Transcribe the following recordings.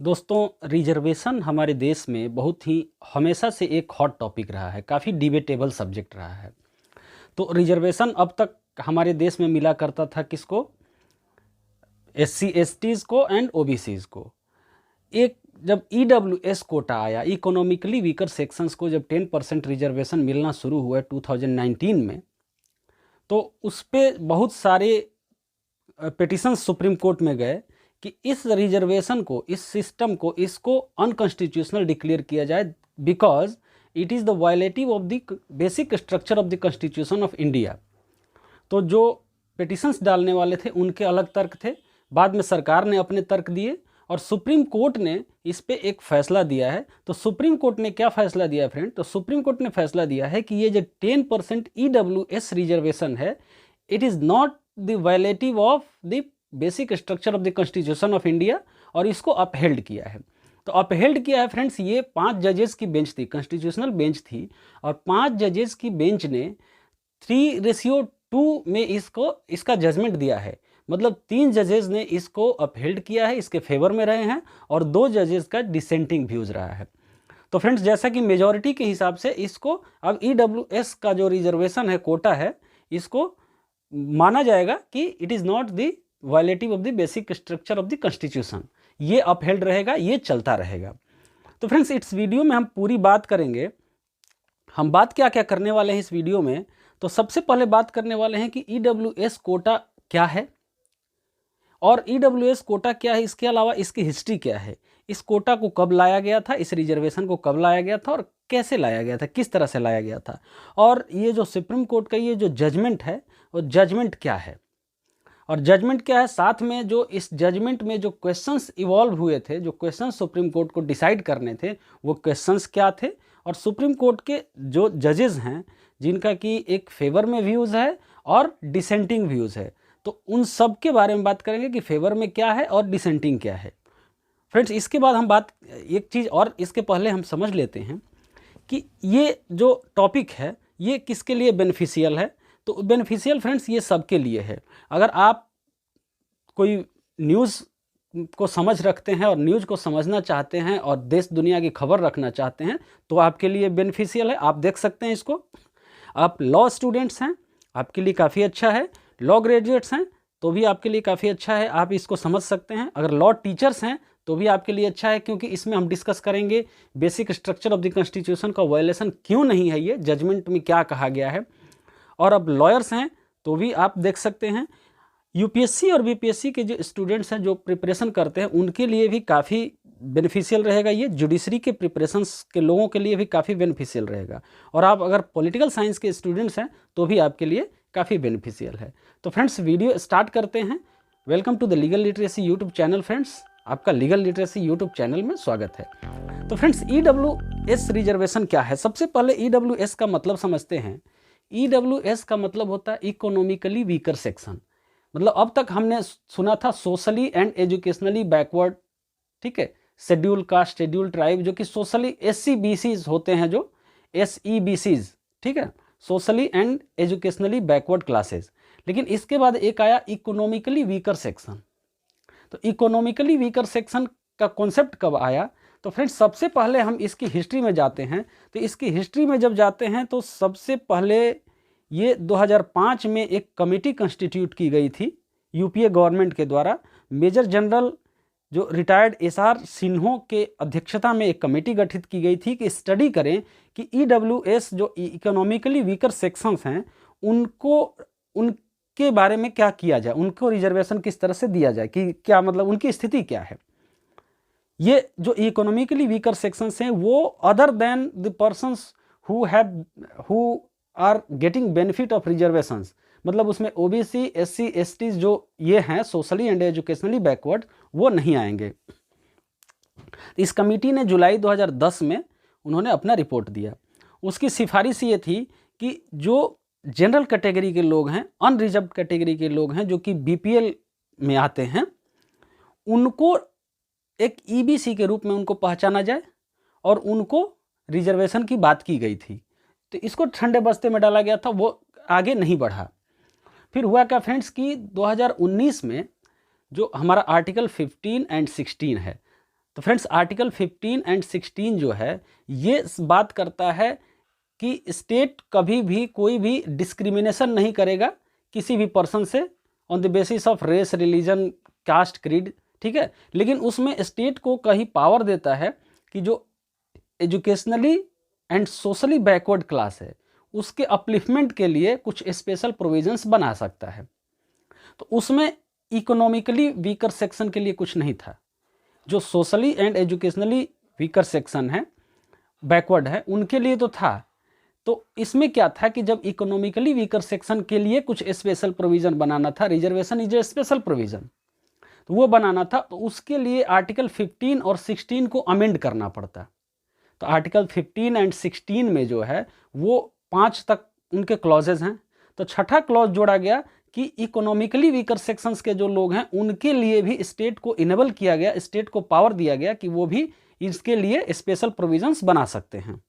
दोस्तों, रिजर्वेशन हमारे देश में बहुत ही हमेशा से एक हॉट टॉपिक रहा है, काफ़ी डिबेटेबल सब्जेक्ट रहा है। तो रिजर्वेशन अब तक हमारे देश में मिला करता था किसको? एससी एसटीज़ को एंड ओबीसीज़ को। एक जब ईडब्ल्यूएस कोटा आया, इकोनॉमिकली वीकर सेक्शंस को जब 10% रिजर्वेशन मिलना शुरू हुआ 2019 में, तो उस पे बहुत सारे पिटिशन सुप्रीम कोर्ट में गए कि इस रिजर्वेशन को, इस सिस्टम को, इसको अनकॉन्स्टिट्यूशनल डिक्लेयर किया जाए because it is the violative of the basic structure of the constitution of India. तो जो पिटिशंस डालने वाले थे उनके अलग तर्क थे, बाद में सरकार ने अपने तर्क दिए और सुप्रीम कोर्ट ने इस पे एक फैसला दिया है। तो सुप्रीम कोर्ट ने क्या फैसला दिया है फ्रेंड? तो सुप्रीम कोर्ट ने फैसला दिया है कि ये जो 10% ईडब्ल्यूएस रिजर्वेशन है, it is not the violative of the basic structure of the constitution of India, और इसको अपहेल्ड किया है। तो अपहेल्ड किया है फ्रेंड्स, ये 5 जजेस की बेंच थी, कॉन्स्टिट्यूशनल बेंच थी, और 5 जजेस की बेंच ने 3:2 में इसका जजमेंट दिया है। मतलब 3 जजेस ने इसको अपहेल्ड किया है, इसके फेवर में रहे हैं, और 2 जजेस का डिसेंटिंग व्यूज रहा है। तो फ्रेंड्स, जैसा कि मेजॉरिटी के हिसाब से इसको अब ईडब्ल्यूएस का जो रिजर्वेशन है, कोटा है, इसको माना जाएगा कि it is not the violative of the basic structure of the constitution. ये अपहेल्ड रहेगा, ये चलता रहेगा। तो फ्रेंड्स, इस वीडियो में हम पूरी बात करेंगे। हम बात क्या क्या करने वाले हैं इस वीडियो में? तो सबसे पहले बात करने वाले हैं कि ईडब्ल्यूएस कोटा क्या है, और ईडब्ल्यूएस कोटा क्या है, इसके अलावा इसकी हिस्ट्री क्या है, इस कोटा को कब लाया गया था, इस रिजर्वेशन को कब लाया गया था, और कैसे लाया गया था, किस तरह से लाया गया था, और ये जो सुप्रीम कोर्ट का ये जो जजमेंट है, वो जजमेंट क्या है, और जजमेंट क्या है, साथ में जो इस जजमेंट में जो क्वेश्चंस इवॉल्व हुए थे, जो क्वेश्चंस सुप्रीम कोर्ट को डिसाइड करने थे, वो क्वेश्चंस क्या थे, और सुप्रीम कोर्ट के जो जजेस हैं जिनका कि एक फेवर में व्यूज़ है और डिसेंटिंग व्यूज़ है, तो उन सब के बारे में बात करेंगे कि फेवर में क्या है और डिसेंटिंग क्या है। फ्रेंड्स, इसके बाद हम बात, एक चीज़ और इसके पहले हम समझ लेते हैं कि ये जो टॉपिक है ये किसके लिए बेनिफिशियल है। तो बेनिफिशियल फ्रेंड्स ये सबके लिए है। अगर आप कोई न्यूज़ को समझ रखते हैं और न्यूज़ को समझना चाहते हैं और देश दुनिया की खबर रखना चाहते हैं तो आपके लिए बेनिफिशियल है। आप देख सकते हैं इसको। आप लॉ स्टूडेंट्स हैं, आपके लिए काफ़ी अच्छा है। लॉ ग्रेजुएट्स हैं तो भी आपके लिए काफ़ी अच्छा है, आप इसको समझ सकते हैं। अगर लॉ टीचर्स हैं तो भी आपके लिए अच्छा है, क्योंकि इसमें हम डिस्कस करेंगे basic structure of the constitution का वायलेशन क्यों नहीं है, ये जजमेंट में क्या कहा गया है। और अब लॉयर्स हैं तो भी आप देख सकते हैं। यूपीएससी और बीपीएससी के जो स्टूडेंट्स हैं, जो प्रिपरेशन करते हैं, उनके लिए भी काफ़ी बेनिफिशियल रहेगा ये। जुडिशरी के प्रिपरेशंस के लोगों के लिए भी काफ़ी बेनिफिशियल रहेगा। और आप अगर पॉलिटिकल साइंस के स्टूडेंट्स हैं तो भी आपके लिए काफ़ी बेनिफिशियल है। तो फ्रेंड्स, वीडियो स्टार्ट करते हैं। Welcome to the legal literacy YouTube channel. Friends, आपका लीगल लिटरेसी यूट्यूब चैनल में स्वागत है। तो फ्रेंड्स, ईडब्ल्यूएस रिजर्वेशन क्या है? सबसे पहले ईडब्ल्यूएस का मतलब समझते हैं। ईडब्ल्यूएस का मतलब होता है इकोनॉमिकली वीकर सेक्शन। मतलब अब तक हमने सुना था सोशली एंड एजुकेशनली बैकवर्ड, ठीक है, शेड्यूल कास्ट, शेड्यूल ट्राइब, जो कि सोशली एससी बीसीज होते हैं, जो एसईबीसीज, ठीक है, socially and educationally backward classes. लेकिन इसके बाद एक आया इकोनॉमिकली वीकर सेक्शन। तो इकोनॉमिकली वीकर सेक्शन का कॉन्सेप्ट कब आया? तो फ्रेंड्स, सबसे पहले हम इसकी हिस्ट्री में जाते हैं। तो इसकी हिस्ट्री में जब जाते हैं तो सबसे पहले ये 2005 में एक कमेटी कंस्टिट्यूट की गई थी यूपीए गवर्नमेंट के द्वारा। मेजर जनरल जो रिटायर्ड एसआर सिन्हो के अध्यक्षता में एक कमेटी गठित की गई थी कि स्टडी करें कि ईडब्ल्यूएस जो इकोनॉमिकली वीकर सेक्शंस हैं उनके बारे में क्या किया जाए, उनको रिजर्वेशन किस तरह से दिया जाए, कि क्या मतलब उनकी स्थिति क्या है। ये जो इकोनॉमिकली वीकर सेक्शंस हैं वो other than the persons who are getting benefit of reservations, मतलब उसमें ओबीसी, एससी, एसटी जो ये हैं सोशली एंड एजुकेशनली बैकवर्ड, वो नहीं आएंगे। इस कमेटी ने जुलाई 2010 में उन्होंने अपना रिपोर्ट दिया। उसकी सिफारिश ये थी कि जो जनरल कैटेगरी के लोग हैं, अनरिजर्व कैटेगरी के लोग हैं, जो कि बीपीएल में आते हैं, उनको एक ईबीसी के रूप में उनको पहचाना जाए और उनको रिजर्वेशन की बात की गई थी। तो इसको ठंडे बस्ते में डाला गया था, वो आगे नहीं बढ़ा। फिर हुआ क्या फ्रेंड्स कि 2019 में जो हमारा आर्टिकल 15 एंड 16 है, तो फ्रेंड्स आर्टिकल 15 एंड 16 जो है ये बात करता है कि स्टेट कभी भी कोई भी डिस्क्रिमिनेशन नहीं करेगा किसी भी पर्सन से on the basis of race, religion, caste, creed, ठीक है। लेकिन उसमें स्टेट को कहीं पावर देता है कि जो educationally and socially backward class है उसके अपलिफ्टमेंट के लिए कुछ स्पेशल प्रोविजंस बना सकता है। तो उसमें इकोनॉमिकली वीकर सेक्शन के लिए कुछ नहीं था। जो socially and educationally weaker section है, बैकवर्ड है, उनके लिए तो था। तो इसमें क्या था कि जब इकोनॉमिकली वीकर सेक्शन के लिए कुछ स्पेशल प्रोविजन बनाना था, reservation is a special provision, तो वो बनाना था, तो उसके लिए आर्टिकल 15 और 16 को अमेंड करना पड़ता। तो आर्टिकल 15 एंड 16 में जो है वो 5 तक उनके क्लॉजेज हैं। तो छठा क्लॉज जोड़ा गया कि इकोनॉमिकली वीकर सेक्शंस के जो लोग हैं उनके लिए भी स्टेट को इनेबल किया गया, स्टेट को पावर दिया गया कि वो भी इसके लिए स्पेशल प्रोविजंस बना सकते हैं।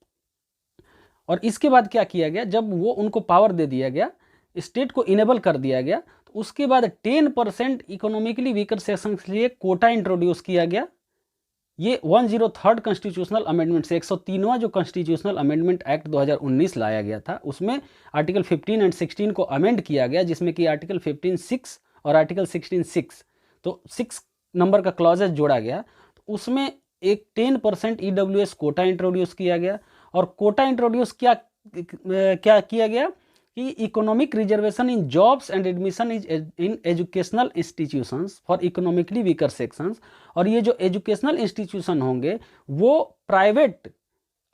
और इसके बाद क्या किया गया, जब वो उनको पावर दे दिया गया, स्टेट को इनेबल कर दिया गया, तो उसके बाद 10% इकोनॉमिकली वीकर सेक्शन के लिए कोटा इंट्रोड्यूस किया गया। ये 103rd कॉन्स्टिट्यूशनल अमेंडमेंट से 103वां जो कॉन्स्टिट्यूशनल अमेंडमेंट एक्ट 2019 लाया गया था, उसमें आर्टिकल 15 एंड 16 को अमेंड किया गया, जिसमें कि आर्टिकल 15(6) और आर्टिकल 16(6), तो 6 नंबर का क्लॉजेज जोड़ा गया। तो उसमें एक 10% EWS कोटा इंट्रोड्यूस किया गया। और कोटा इंट्रोड्यूस क्या किया गया कि economic reservation in jobs and admission in educational institutions for economically weaker sections. और ये जो एजुकेशनल इंस्टीट्यूशन होंगे वो प्राइवेट,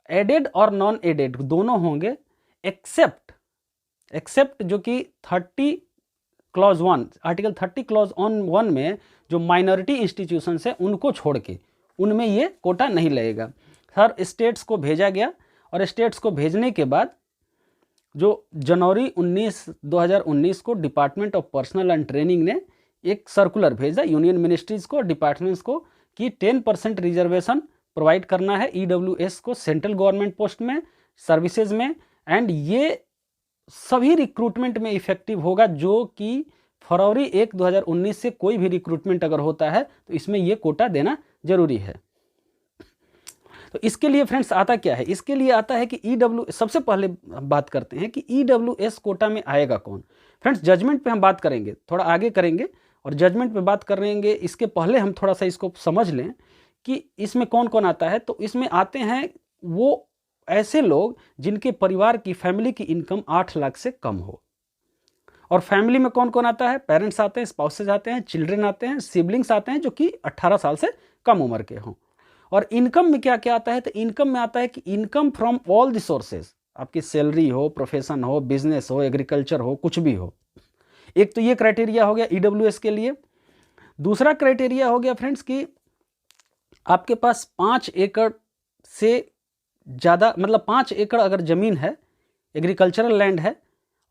एडेड और नॉन एडेड दोनों होंगे, एक्सेप्ट जो कि 30 क्लॉज 1, आर्टिकल 30 क्लॉज 1 में जो माइनॉरिटी इंस्टीट्यूशंस है उनको छोड़ के, उनमें ये कोटा नहीं लगेगा। हर स्टेट्स को भेजा गया और स्टेट्स को भेजने के बाद जो जनवरी 2019 को department of personal and training ने एक सर्कुलर भेजा यूनियन मिनिस्ट्रीज को, डिपार्टमेंट्स को, कि 10% रिजर्वेशन प्रोवाइड करना है EWS को सेंट्रल गवर्नमेंट पोस्ट में, सर्विसेज में, एंड ये सभी रिक्रूटमेंट में इफेक्टिव होगा, जो कि फरवरी 1, 2019 से कोई भी रिक्रूटमेंट अगर होता है तो इसमें ये कोटा देना जरूरी है। तो इसके लिए फ्रेंड्स आता क्या है, इसके लिए आता है कि सबसे पहले बात करते हैं कि EWS कोटा में आएगा कौन। फ्रेंड्स जजमेंट पे हम बात करेंगे, थोड़ा आगे करेंगे और जजमेंट पे बात करेंगे। इसके पहले हम थोड़ा सा इसको समझ लें कि इसमें कौन कौन आता है। तो इसमें आते हैं वो ऐसे लोग जिनके परिवार की, फैमिली की इनकम 8 लाख से कम हो। और फैमिली में कौन कौन आता है, पेरेंट्स आते हैं, स्पाउसेज आते हैं, चिल्ड्रन आते हैं, सिबलिंग्स आते हैं जो कि 18 साल से कम उम्र के हों। और इनकम में क्या क्या आता है, तो इनकम में आता है कि income from all the sources, आपकी सैलरी हो, प्रोफेशन हो, बिजनेस हो, एग्रीकल्चर हो, कुछ भी हो। एक तो ये क्राइटेरिया हो गया EWS के लिए। दूसरा क्राइटेरिया हो गया फ्रेंड्स कि आपके पास 5 एकड़ से ज़्यादा, मतलब 5 एकड़ अगर ज़मीन है, एग्रीकल्चरल लैंड है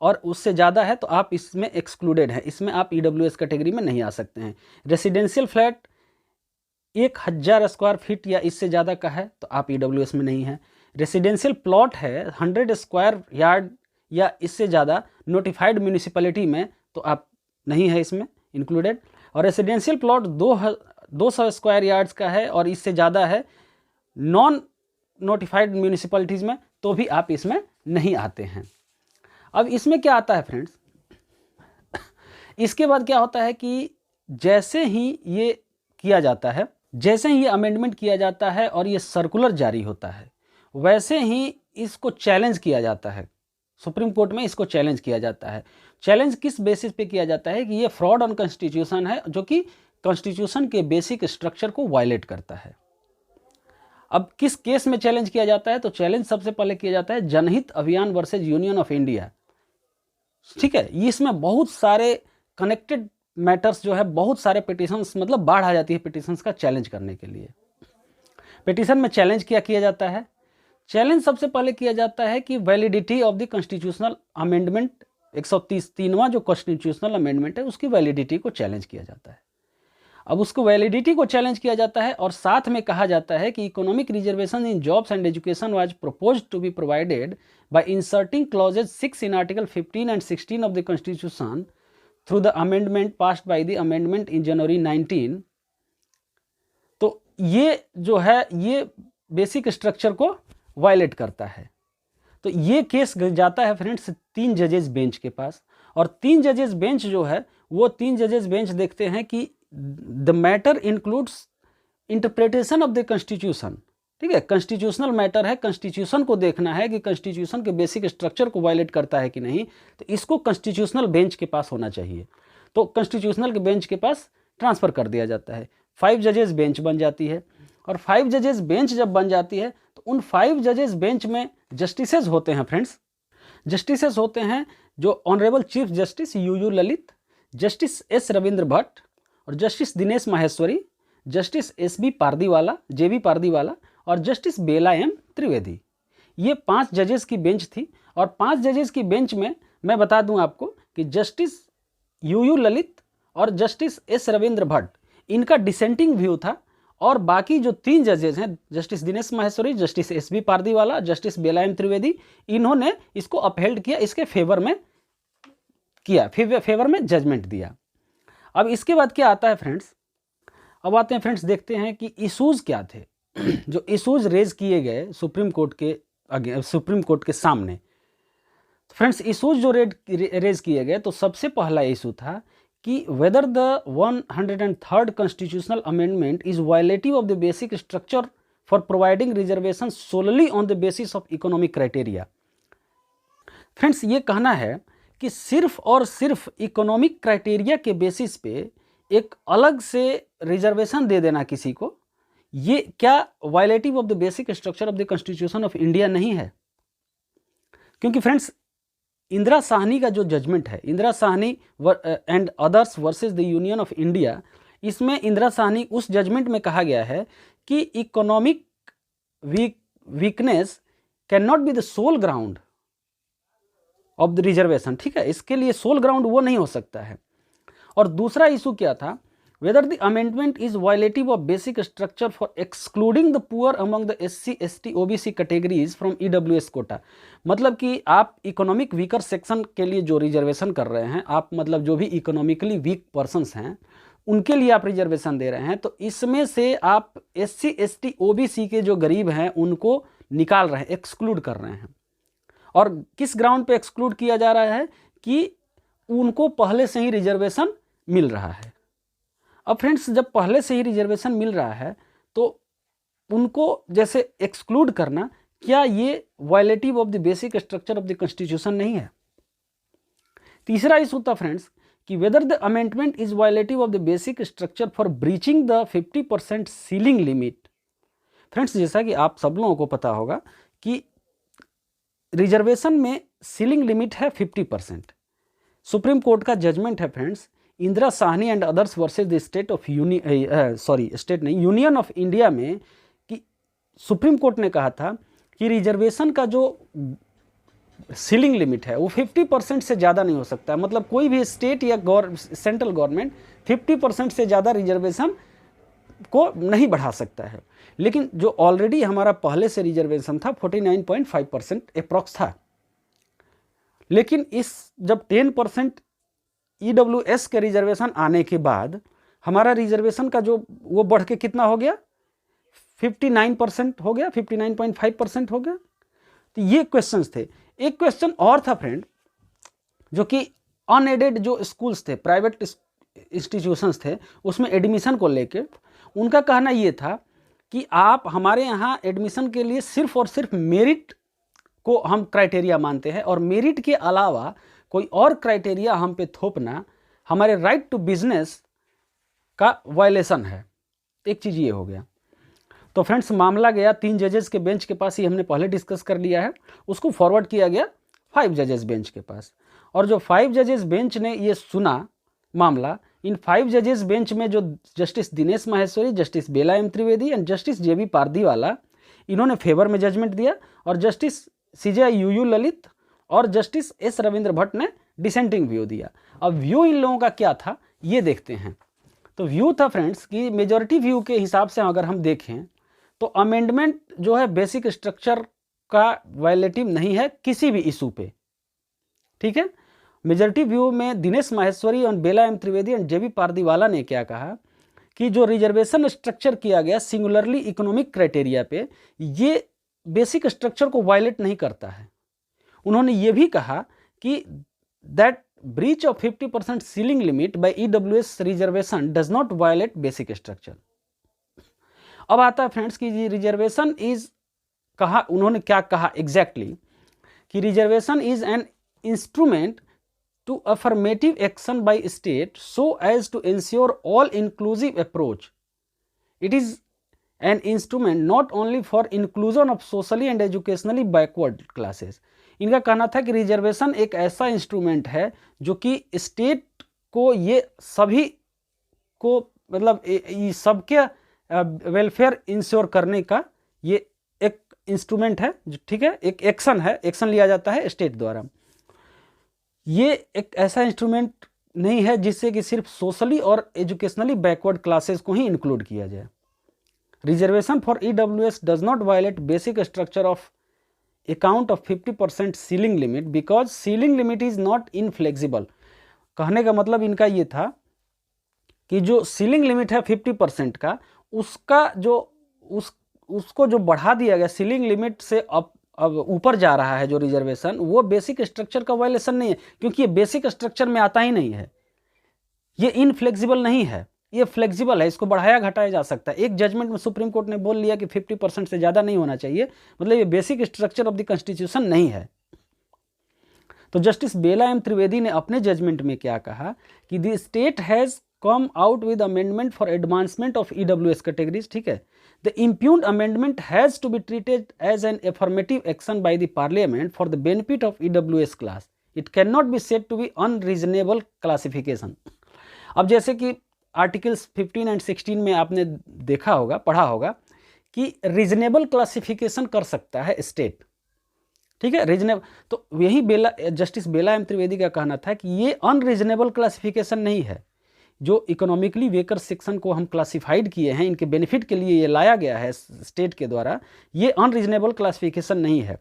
और उससे ज़्यादा है तो आप इसमें एक्सक्लूडेड हैं, इसमें आप EWS कैटेगरी में नहीं आ सकते हैं। रेसिडेंशियल फ्लैट 1000 स्क्वायर फीट या इससे ज़्यादा का है तो आप EWS में नहीं है। रेसिडेंशियल प्लॉट है 100 स्क्वायर यार्ड या इससे ज़्यादा नोटिफाइड म्यूनिसिपैलिटी में तो आप नहीं है इसमें इंक्लूडेड। और रेसिडेंशियल प्लॉट 200 स्क्वायर यार्ड्स का है और इससे ज़्यादा है नॉन नोटिफाइड म्यूनिसिपैलिटीज़ में तो भी आप इसमें नहीं आते हैं। अब इसमें क्या आता है फ्रेंड्स, इसके बाद क्या होता है कि जैसे ही ये किया जाता है, जैसे ही ये अमेंडमेंट किया जाता है और ये सर्कुलर जारी होता है, वैसे ही इसको चैलेंज किया जाता है सुप्रीम कोर्ट में। इसको चैलेंज किया जाता है। चैलेंज किस बेसिस पे किया जाता है कि ये फ्रॉड ऑन कॉन्स्टिट्यूशन है, जो कि कॉन्स्टिट्यूशन के बेसिक स्ट्रक्चर को वायलेट करता है। अब किस केस में चैलेंज किया जाता है, तो चैलेंज सबसे पहले किया जाता है जनहित अभियान वर्सेज यूनियन ऑफ इंडिया, ठीक है। इसमें बहुत सारे कनेक्टेड मैटर्स जो है, बहुत सारे पिटिशंस, मतलब बाढ़ आ जाती है पिटिशंस का चैलेंज करने के लिए। पिटिशन में चैलेंज क्या किया जाता है, चैलेंज सबसे पहले किया जाता है कि validity of the constitutional amendment, 133वां जो कॉन्स्टिट्यूशनल अमेंडमेंट है उसकी वैलिडिटी को चैलेंज किया जाता है। अब उसको वैलिडिटी को चैलेंज किया जाता है और साथ में कहा जाता है कि economic reservation in jobs and education was proposed to be provided by inserting clauses 6 in article 15 and 16 of the constitution through the amendment passed by the amendment in January 19। तो ये जो है ये बेसिक स्ट्रक्चर को violet करता है। तो ये केस जाता है फ्रेंड्स 3 जजेस बेंच के पास, और 3 जजेस बेंच जो है वो 3 जजेस बेंच देखते हैं कि the matter includes interpretation of the constitution. ठीक है, कॉन्स्टिट्यूशनल मैटर है, कॉन्स्टिट्यूशन को देखना है कि कॉन्स्टिट्यूशन के बेसिक स्ट्रक्चर को वायलेट करता है कि नहीं, तो इसको कॉन्स्टिट्यूशनल बेंच के पास होना चाहिए। तो कॉन्स्टिट्यूशनल के बेंच के पास ट्रांसफ़र कर दिया जाता है, 5 जजेस बेंच बन जाती है। और 5 जजेस बेंच जब बन जाती है तो उन 5 जजेस बेंच में जस्टिसेस होते हैं फ्रेंड्स। जस्टिसेस होते हैं जो honourable chief justice U Lalit, justice S Ravindra Bhat और justice Dinesh Maheshwari, justice S B Pardiwala, J B Pardiwala और जस्टिस बेला एम त्रिवेदी। ये 5 जजेस की बेंच थी। और 5 जजेस की बेंच में मैं बता दूं आपको कि जस्टिस यू ललित और जस्टिस एस रविंद्र भट्ट इनका डिसेंटिंग व्यू था, और बाकी जो 3 जजेस हैं justice Dinesh Maheshwari, justice S B Pardiwala, justice Bela M Trivedi, इन्होंने इसको अपहेल्ड किया, इसके फेवर में किया, फेवर में जजमेंट दिया। अब इसके बाद क्या आता है फ्रेंड्स, अब आते हैं फ्रेंड्स, देखते हैं कि इशूज़ क्या थे जो इशूज़ रेज किए गए सुप्रीम कोर्ट के सामने। तो फ्रेंड्स इशूज़ जो रेज किए गए, तो सबसे पहला इशू था कि whether the 103rd constitutional amendment is violative of the basic structure for providing reservation solely on the basis of economic criteria. Friends ये कहना है कि सिर्फ और सिर्फ इकोनॉमिक क्राइटेरिया के बेसिस पे एक अलग से रिजर्वेशन दे देना किसी को, ये क्या violative of the basic structure of the constitution of India नहीं है? क्योंकि फ्रेंड्स इंदिरा साहनी का जो जजमेंट है, Indira Sahni and others versus the union of India, इसमें इंदिरा साहनी उस जजमेंट में कहा गया है कि economic weakness can not be the sole ground of the reservation. ठीक है, इसके लिए सोल ग्राउंड वो नहीं हो सकता है। और दूसरा इशू क्या था, whether the amendment is violative of basic structure for excluding the poor among the SC ST OBC categories from EWS quota. मतलब कि आप इकोनॉमिक वीकर सेक्शन के लिए जो रिजर्वेशन कर रहे हैं, आप मतलब जो भी इकोनॉमिकली वीक पर्सनस हैं उनके लिए आप रिजर्वेशन दे रहे हैं, तो इसमें से आप SC ST OBC के जो गरीब हैं उनको निकाल रहे हैं, एक्सक्लूड कर रहे हैं। और किस ग्राउंड पे एक्सक्लूड किया जा रहा है कि उनको पहले से ही रिजर्वेशन मिल रहा है। अब फ्रेंड्स जब पहले से ही रिजर्वेशन मिल रहा है तो उनको जैसे एक्सक्लूड करना, क्या ये violative of the basic structure of the constitution नहीं है? तीसरा इशू था फ्रेंड्स कि weather the amendment is violative of the basic structure for breaching the 50% ceiling limit. Friends जैसा कि आप सब लोगों को पता होगा कि रिजर्वेशन में सीलिंग लिमिट है 50%। सुप्रीम कोर्ट का जजमेंट है friends Indira Sahni and others versus the union of India में, कि सुप्रीम कोर्ट ने कहा था कि रिजर्वेशन का जो सीलिंग लिमिट है वो 50% से ज़्यादा नहीं हो सकता है। मतलब कोई भी स्टेट या सेंट्रल गवर्नमेंट 50% से ज़्यादा रिजर्वेशन को नहीं बढ़ा सकता है। लेकिन जो ऑलरेडी हमारा पहले से रिजर्वेशन था 49.5% अप्रॉक्स था, लेकिन इस जब 10% EWS के रिजर्वेशन आने के बाद हमारा रिजर्वेशन का जो वो बढ़ के कितना हो गया, 59% हो गया, 59.5% हो गया। तो ये क्वेश्चंस थे। एक क्वेश्चन और था फ्रेंड, जो कि अनएडेड जो स्कूल्स थे, प्राइवेट इंस्टीट्यूशंस थे, उसमें एडमिशन को लेके उनका कहना ये था कि आप हमारे यहाँ एडमिशन के लिए सिर्फ और सिर्फ मेरिट को हम क्राइटेरिया मानते हैं, और मेरिट के अलावा कोई और क्राइटेरिया हम पे थोपना हमारे राइट टू बिजनेस का वायलेशन है। एक चीज़ ये हो गया। तो फ्रेंड्स मामला गया 3 जजेस के बेंच के पास, ही हमने पहले डिस्कस कर लिया है, उसको फॉरवर्ड किया गया 5 जजेस बेंच के पास। और जो 5 जजेस बेंच ने ये सुना मामला, इन 5 जजेस बेंच में जो justice Dinesh Maheshwari, justice Bela M Trivedi and justice JB Pardiwala, इन्होंने फेवर में जजमेंट दिया, और जस्टिस CJ यू ललित और जस्टिस S रविंद्र भट्ट ने डिसेंटिंग व्यू दिया। अब व्यू इन लोगों का क्या था ये देखते हैं। तो व्यू था फ्रेंड्स कि मेजॉरिटी व्यू के हिसाब से अगर हम देखें तो अमेंडमेंट जो है बेसिक स्ट्रक्चर का वायलेटिव नहीं है किसी भी इशू पे। ठीक है, मेजॉरिटी व्यू में दिनेश माहेश्वरी और बेला एम त्रिवेदी और JB पारदीवाला ने क्या कहा कि जो रिजर्वेशन स्ट्रक्चर किया गया सिंगुलरली इकोनॉमिक क्राइटेरिया पे, ये बेसिक स्ट्रक्चर को वायलेट नहीं करता है। उन्होंने ये भी कहा कि that breach of 50% ceiling limit by EWS reservation does not violate basic structure. अब आता है फ्रेंड्स कि रिजर्वेशन इज कहा, उन्होंने क्या कहा एग्जैक्टली कि reservation is an instrument to affirmative action by state so as to ensure all inclusive approach. It is an instrument not only for inclusion of socially and educationally backward classes. इनका कहना था कि reservation एक ऐसा instrument है जो कि state को ये सभी को मतलब सबके वेलफेयर इंश्योर करने का ये एक इंस्ट्रूमेंट है, ठीक है, एक एक्शन है, एक्शन लिया जाता है स्टेट द्वारा। ये एक ऐसा इंस्ट्रूमेंट नहीं है जिससे कि सिर्फ सोशली और एजुकेशनली बैकवर्ड क्लासेस को ही इंक्लूड किया जाए। Reservation for EWS does not violate basic structure of account of 50% ceiling limit because ceiling limit is not inflexible. कहने का मतलब इनका ये था कि जो सीलिंग लिमिट है 50% का, उसका जो उसको जो बढ़ा दिया गया सीलिंग लिमिट से अब ऊपर जा रहा है जो रिजर्वेशन, वो बेसिक स्ट्रक्चर का वायलेशन नहीं है, क्योंकि ये बेसिक स्ट्रक्चर में आता ही नहीं है। ये इनफ्लेक्सिबल नहीं है, ये फ्लेक्सिबल है, इसको बढ़ाया घटाया जा सकता है। एक जजमेंट में सुप्रीम कोर्ट ने बोल लिया कि 50% से ज़्यादा नहीं होना चाहिए, मतलब ये basic structure of the constitution नहीं है। तो जस्टिस बेला एम त्रिवेदी ने अपने जजमेंट में क्या कहा कि the state has come out with amendment for advancement of EWS categories, ठीक है। The impugned amendment has to be treated as an affirmative action by the parliament for the benefit of EWS class. It cannot be said to be unreasonable classification. अब जैसे कि articles 15 and 16 में आपने देखा होगा, पढ़ा होगा कि रीजनेबल क्लासिफिकेशन कर सकता है स्टेट, ठीक है, रीजनेबल। तो यही जस्टिस बेला एम त्रिवेदी का कहना था कि ये अनरीजनेबल क्लासिफिकेशन नहीं है। जो इकोनॉमिकली वेकर सेक्शन को हम क्लासिफाइड किए हैं, इनके बेनिफिट के लिए ये लाया गया है स्टेट के द्वारा, ये अनरीजनेबल क्लासिफिकेशन नहीं है।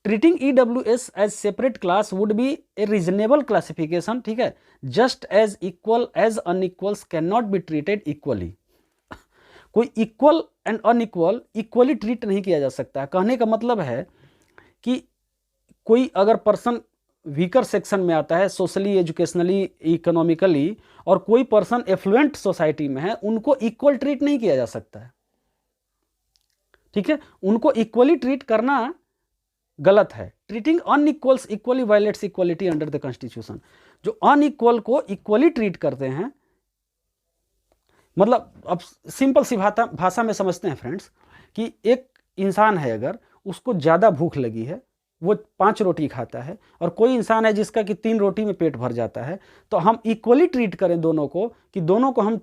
Treating EWS as separate class would be a reasonable classification, ठीक है, just as equal as unequals can not be treated equally. कोई equal and unequal equally treat नहीं किया जा सकता। कहने का मतलब है कि कोई अगर पर्सन वीकर सेक्शन में आता है सोशली, एजुकेशनली, इकोनॉमिकली, और कोई पर्सन एफ्लुएंट सोसाइटी में है, उनको इक्वल ट्रीट नहीं किया जा सकता है, ठीक है। उनको इक्वली ट्रीट करना गलत है। Treating unequals equally violates equality under the constitution. जो अनइक्वल को इक्वली ट्रीट करते हैं, मतलब अब सिंपल सी भाषा में समझते हैं फ्रेंड्स कि एक इंसान है, अगर उसको ज़्यादा भूख लगी है, वो 5 रोटी खाता है, और कोई इंसान है जिसका कि 3 रोटी में पेट भर जाता है, तो हम इक्वली ट्रीट करें दोनों को कि दोनों को हम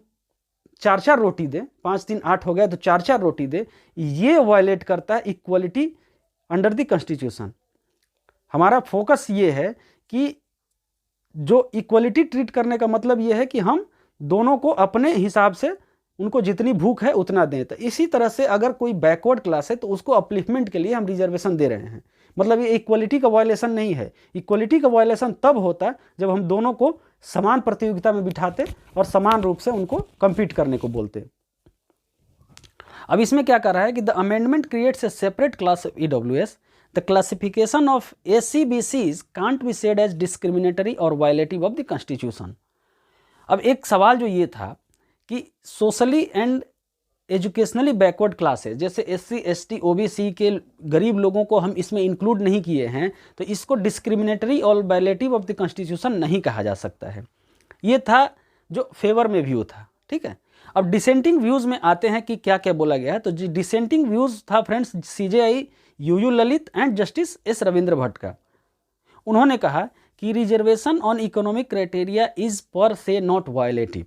4-4 रोटी दें, 5-3 8 हो गया तो 4-4 रोटी दें, ये वायलेट करता है इक्वलिटी अंडर द कॉन्स्टिट्यूशन। हमारा फोकस ये है कि जो इक्वलिटी ट्रीट करने का मतलब ये है कि हम दोनों को अपने हिसाब से उनको जितनी भूख है उतना दें। तो इसी तरह से अगर कोई बैकवर्ड क्लास है तो उसको अपलिफ्टमेंट के लिए हम रिजर्वेशन दे रहे हैं, मतलब ये इक्वलिटी का वायलेशन नहीं है। इक्वलिटी का वायलेशन तब होता है जब हम दोनों को समान प्रतियोगिता में बिठाते और समान रूप से उनको कम्पीट करने को बोलते। अब इसमें क्या कर रहा है कि the amendment creates a separate class of EWS. The classification of SCBCs can't be said as discriminatory और वायलेटिव ऑफ द कॉन्स्टिट्यूशन। अब एक सवाल जो ये था कि socially and educationally backward classes जैसे एससी, एसटी, ओबीसी के गरीब लोगों को हम इसमें इंक्लूड नहीं किए हैं, तो इसको डिस्क्रिमिनेटरी और वायलेटिव ऑफ द कॉन्स्टिट्यूशन नहीं कहा जा सकता है। ये था जो फेवर में व्यू था, ठीक है। अब डिसेंटिंग व्यूज़ में आते हैं कि क्या क्या बोला गया है। तो जो डिसेंटिंग व्यूज़ था friends, CJI U U Lalit and justice S Ravindra Bhatt का। उन्होंने कहा कि reservation on economic criteria is per se not violative.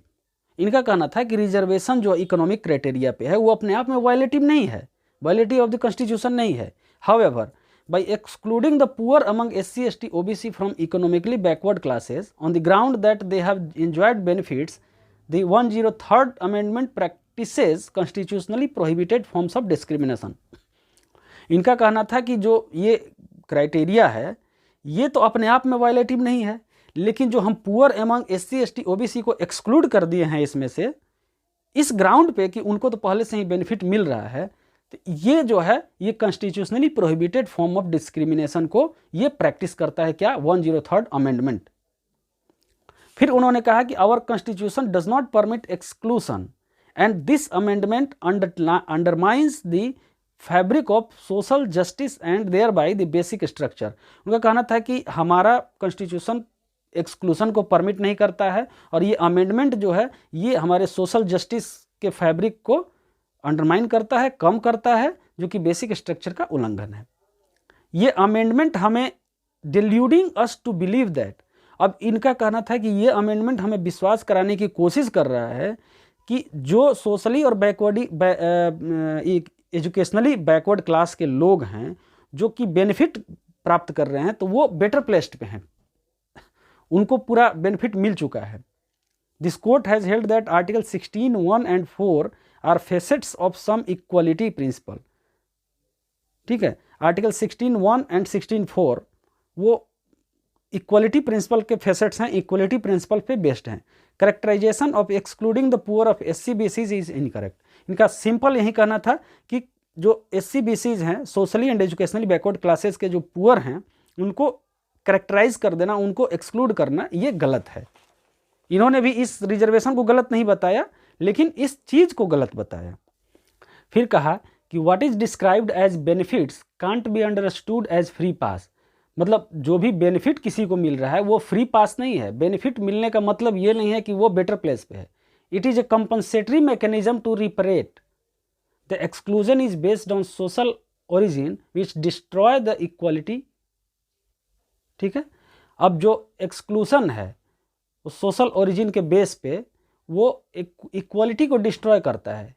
इनका कहना था कि रिजर्वेशन जो इकोनॉमिक क्राइटेरिया पे है वो अपने आप में वायलेटिव नहीं है, वायलेटिव ऑफ द कॉन्स्टिट्यूशन नहीं है। However, by excluding the poor among SC, ST, OBC from economically backward classes on the ground that they have enjoyed benefits, the 103rd amendment practises constitutionally prohibited forms of discrimination. इनका कहना था कि जो ये criteria है ये तो अपने आप में वायलेटिव नहीं है, लेकिन जो हम poor among SC, ST, OBC को एक्सक्लूड कर दिए हैं इसमें से, इस ग्राउंड पे कि उनको तो पहले से ही बेनिफिट मिल रहा है, तो ये जो है ये constitutionally prohibited form of discrimination को ये प्रैक्टिस करता है क्या, 103rd अमेंडमेंट। फिर उन्होंने कहा कि our constitution does not permit exclusion and this amendment undermines the fabric of social justice and thereby the basic structure. उनका कहना था कि हमारा कॉन्स्टिट्यूशन एक्सक्लूशन को परमिट नहीं करता है और ये अमेंडमेंट जो है ये हमारे सोशल जस्टिस के फैब्रिक को अंडरमाइन करता है, कम करता है, जो कि बेसिक स्ट्रक्चर का उल्लंघन है। ये अमेंडमेंट हमें deluding us to believe that, अब इनका कहना था कि ये अमेंडमेंट हमें विश्वास कराने की कोशिश कर रहा है कि जो सोशली और एजुकेशनली बैकवर्ड क्लास के लोग हैं जो कि बेनिफिट प्राप्त कर रहे हैं, तो वो बेटर प्लेस्ड पे हैं, उनको पूरा बेनिफिट मिल चुका है। This court has held that article 16(1) and 4 are facets of some equality principle. ठीक है, आर्टिकल 16(1) and 16(4) वो इक्वालिटी प्रिंसिपल के फेसेट्स हैं, इक्वालिटी प्रिंसिपल पे बेस्ड हैं। Characterisation of excluding the poor of SC/BCs is incorrect. इनका सिंपल यही कहना था कि जो SC/BCs हैं, socially and educationally backward classes के जो पुअर हैं, उनको करेक्टराइज कर देना, उनको एक्सक्लूड करना, ये गलत है। इन्होंने भी इस रिजर्वेशन को गलत नहीं बताया, लेकिन इस चीज़ को गलत बताया। फिर कहा कि what is described as benefits can't be understood as free pass. मतलब जो भी बेनिफिट किसी को मिल रहा है वो फ्री पास नहीं है। बेनिफिट मिलने का मतलब ये नहीं है कि वो बेटर प्लेस पे है। It is a compensatory mechanism to repair the exclusion is based on social origin which destroy the equality. ठीक है, अब जो एक्सक्लूसन है वो सोशल ओरिजिन के बेस पे वो इक्वालिटी को डिस्ट्रॉय करता है।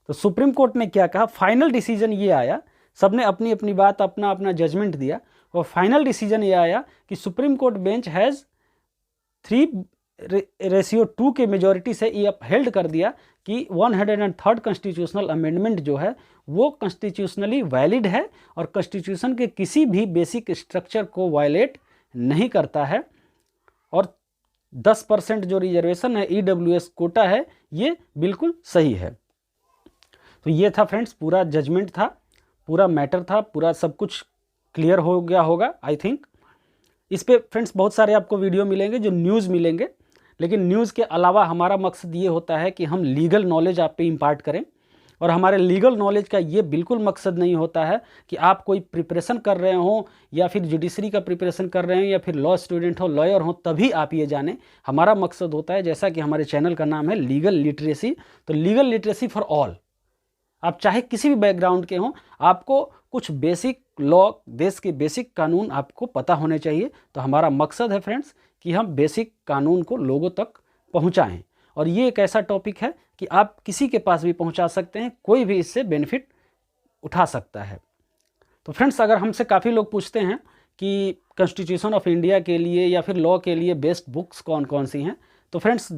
तो सुप्रीम कोर्ट ने क्या कहा, फाइनल डिसीजन ये आया, सबने अपनी अपनी बात, अपना अपना जजमेंट दिया, और फाइनल डिसीजन ये आया कि सुप्रीम कोर्ट बेंच हैज़ 3:2 के मेजॉरिटी से ये अपहेल्ड कर दिया कि 103rd कॉन्स्टिट्यूशनल अमेंडमेंट जो है वो कॉन्स्टिट्यूशनली वैलिड है और कॉन्स्टिट्यूशन के किसी भी बेसिक स्ट्रक्चर को वायलेट नहीं करता है, और 10% जो रिजर्वेशन है EWS कोटा है ये बिल्कुल सही है। तो ये था फ्रेंड्स पूरा जजमेंट था, पूरा मैटर था, पूरा सब कुछ क्लियर हो गया होगा आई थिंक। इस पे फ्रेंड्स बहुत सारे आपको वीडियो मिलेंगे जो न्यूज़ मिलेंगे, लेकिन न्यूज़ के अलावा हमारा मकसद ये होता है कि हम लीगल नॉलेज आप पे इम्पार्ट करें, और हमारे लीगल नॉलेज का ये बिल्कुल मकसद नहीं होता है कि आप कोई प्रिपरेशन कर रहे हो या फिर जुडिशरी का प्रिपरेशन कर रहे हैं या फिर लॉ स्टूडेंट हो, लॉयर हो, तभी आप ये जानें। हमारा मकसद होता है, जैसा कि हमारे चैनल का नाम है लीगल लिटरेसी, तो लीगल लिटरेसी फॉर ऑल। आप चाहे किसी भी बैकग्राउंड के हों, आपको कुछ बेसिक लॉ, देश के बेसिक कानून आपको पता होने चाहिए। तो हमारा मकसद है फ्रेंड्स कि हम बेसिक कानून को लोगों तक पहुंचाएं, और ये एक ऐसा टॉपिक है कि आप किसी के पास भी पहुंचा सकते हैं, कोई भी इससे बेनिफिट उठा सकता है। तो फ्रेंड्स अगर हमसे काफ़ी लोग पूछते हैं कि कॉन्स्टिट्यूशन ऑफ इंडिया के लिए या फिर लॉ के लिए बेस्ट बुक्स कौन कौन सी हैं, तो फ्रेंड्स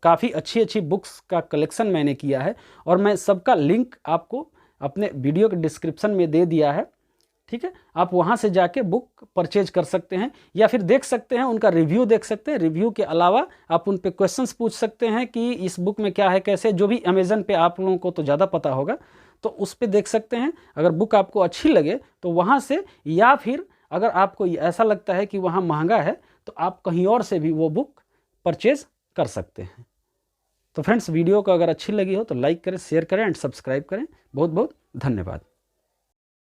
काफ़ी अच्छी अच्छी बुक्स का कलेक्शन मैंने किया है, और मैं सबका लिंक आपको अपने वीडियो के डिस्क्रिप्शन में दे दिया है। ठीक है, आप वहाँ से जाके बुक परचेज कर सकते हैं या फिर देख सकते हैं, उनका रिव्यू देख सकते हैं। रिव्यू के अलावा आप उन पे क्वेश्चंस पूछ सकते हैं कि इस बुक में क्या है, कैसे, जो भी अमेज़न पे आप लोगों को तो ज़्यादा पता होगा, तो उस पे देख सकते हैं। अगर बुक आपको अच्छी लगे तो वहाँ से, या फिर अगर आपको ऐसा लगता है कि वहाँ महंगा है तो आप कहीं और से भी वो बुक परचेज कर सकते हैं। तो फ्रेंड्स वीडियो को अगर अच्छी लगी हो तो लाइक करें, शेयर करें एंड सब्सक्राइब करें। बहुत बहुत धन्यवाद।